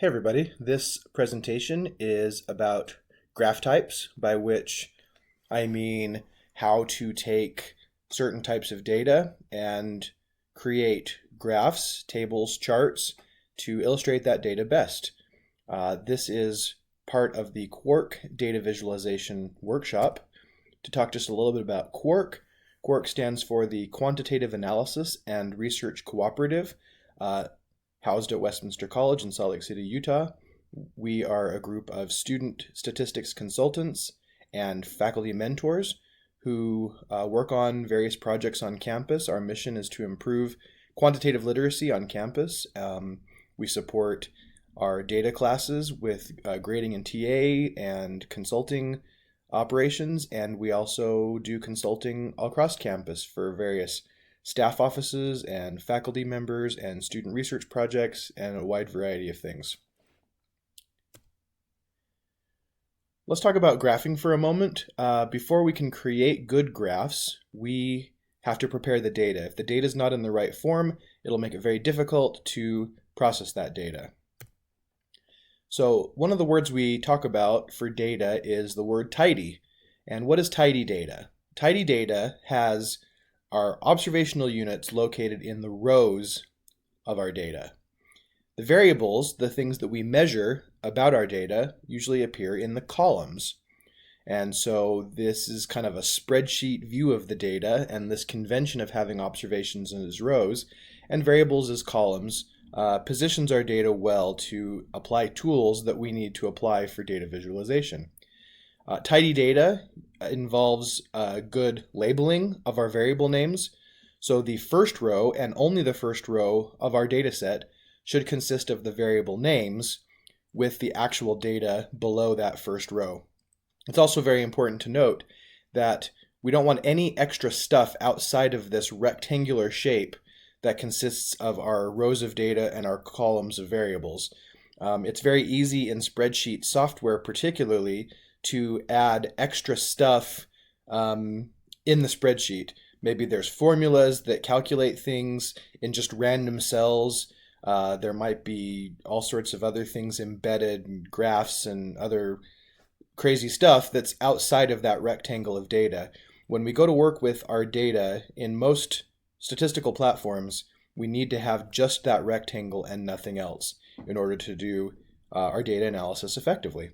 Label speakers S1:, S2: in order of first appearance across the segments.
S1: Hey everybody, this presentation is about graph types, by which I mean how to take certain types of data and create graphs, tables, charts to illustrate that data best. This is part of the Quark data visualization workshop. To talk just a little bit about Quark, Quark stands for the Quantitative Analysis and Research Cooperative, housed at Westminster College in Salt Lake City, Utah. We are a group of student statistics consultants and faculty mentors who work on various projects on campus. Our mission is to improve quantitative literacy on campus. We support our data classes with grading and TA and consulting operations, and we also do consulting across campus for various staff offices and faculty members and student research projects and a wide variety of things. Let's talk about graphing for a moment. Before we can create good graphs, we have to prepare the data. If the data is not in the right form, it'll make it very difficult to process that data. So one of the words we talk about for data is the word tidy. And what is tidy data? Tidy data has our observational units located in the rows of our data. The variables, the things that we measure about our data, usually appear in the columns. And so this is kind of a spreadsheet view of the data, and this convention of having observations as rows and variables as columns positions our data well to apply tools that we need to apply for data visualization. Tidy data involves good labeling of our variable names. So the first row, and only the first row of our data set, should consist of the variable names with the actual data below that first row. It's also very important to note that we don't want any extra stuff outside of this rectangular shape that consists of our rows of data and our columns of variables. It's very easy in spreadsheet software particularly to add extra stuff in the spreadsheet. Maybe there's formulas that calculate things in just random cells. There might be all sorts of other things embedded, graphs and other crazy stuff that's outside of that rectangle of data. When we go to work with our data in most statistical platforms, we need to have just that rectangle and nothing else in order to do our data analysis effectively.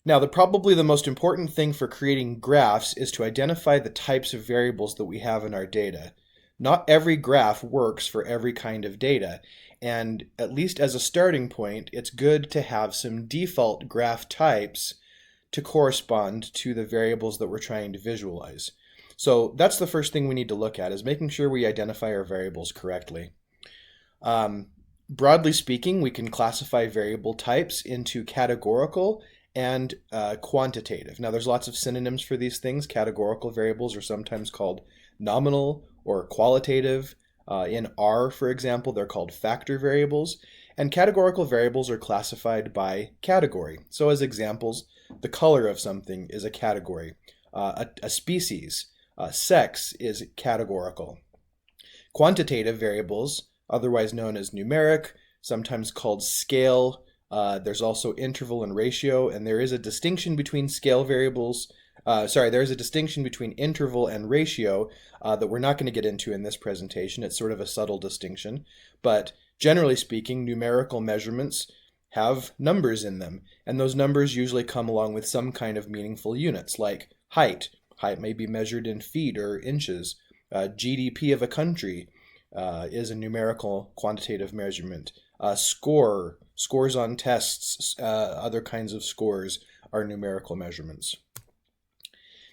S1: Now, probably the most important thing for creating graphs is to identify the types of variables that we have in our data. Not every graph works for every kind of data, and at least as a starting point, it's good to have some default graph types to correspond to the variables that we're trying to visualize. So that's the first thing we need to look at, is making sure we identify our variables correctly. Broadly speaking, we can classify variable types into categorical and quantitative. Now, there's lots of synonyms for these things. Categorical variables are sometimes called nominal or qualitative. In R, for example, they're called factor variables. And categorical variables are classified by category. So as examples, the color of something is a category. A species, sex is categorical. Quantitative variables, otherwise known as numeric, sometimes called scale. There's also interval and ratio, and there is a distinction between scale variables. There is a distinction between interval and ratio that we're not going to get into in this presentation. It's sort of a subtle distinction, but generally speaking, numerical measurements have numbers in them, and those numbers usually come along with some kind of meaningful units, like height. Height may be measured in feet or inches. GDP of a country is a numerical quantitative measurement. Scores on tests, other kinds of scores are numerical measurements.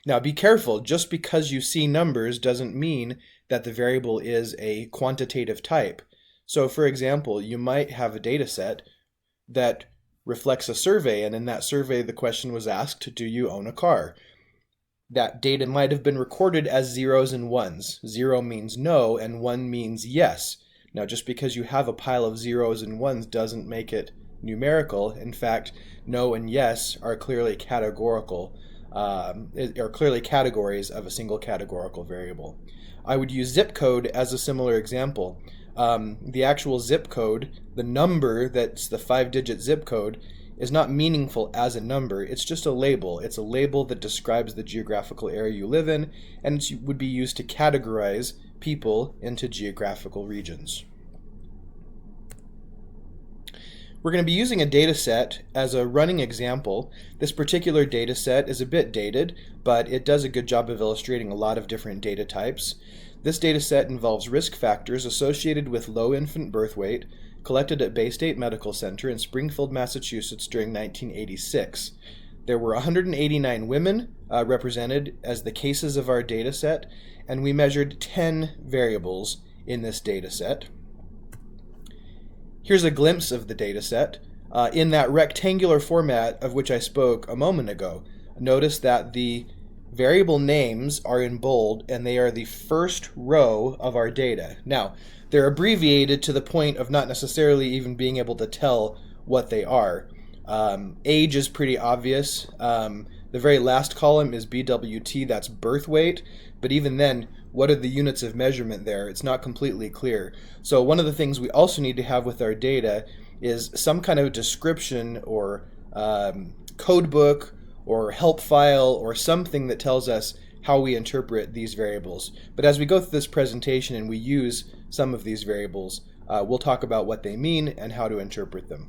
S1: Now be careful, just because you see numbers doesn't mean that the variable is a quantitative type. So for example, you might have a data set that reflects a survey, and in that survey the question was asked, do you own a car? That data might have been recorded as zeros and ones. 0 means no, and 1 means yes. Now, just because you have a pile of zeros and ones doesn't make it numerical. In fact, no and yes are clearly categorical, are clearly categories of a single categorical variable. I would use zip code as a similar example. The actual zip code, the number that's the 5-digit zip code, is not meaningful as a number. It's just a label. It's a label that describes the geographical area you live in, and it would be used to categorize people into geographical regions. We're going to be using a data set as a running example. This particular data set is a bit dated, but it does a good job of illustrating a lot of different data types. This data set involves risk factors associated with low infant birth weight, collected at Bay State Medical Center in Springfield, Massachusetts during 1986. There were 189 women represented as the cases of our data set, and we measured 10 variables in this data set. Here's a glimpse of the data set in that rectangular format of which I spoke a moment ago. Notice that the variable names are in bold and they are the first row of our data. Now, they're abbreviated to the point of not necessarily even being able to tell what they are. Age is pretty obvious. The very last column is BWT, that's birth weight, but even then, what are the units of measurement there? It's not completely clear. So one of the things we also need to have with our data is some kind of description or code book or help file or something that tells us how we interpret these variables. But as we go through this presentation and we use some of these variables, we'll talk about what they mean and how to interpret them.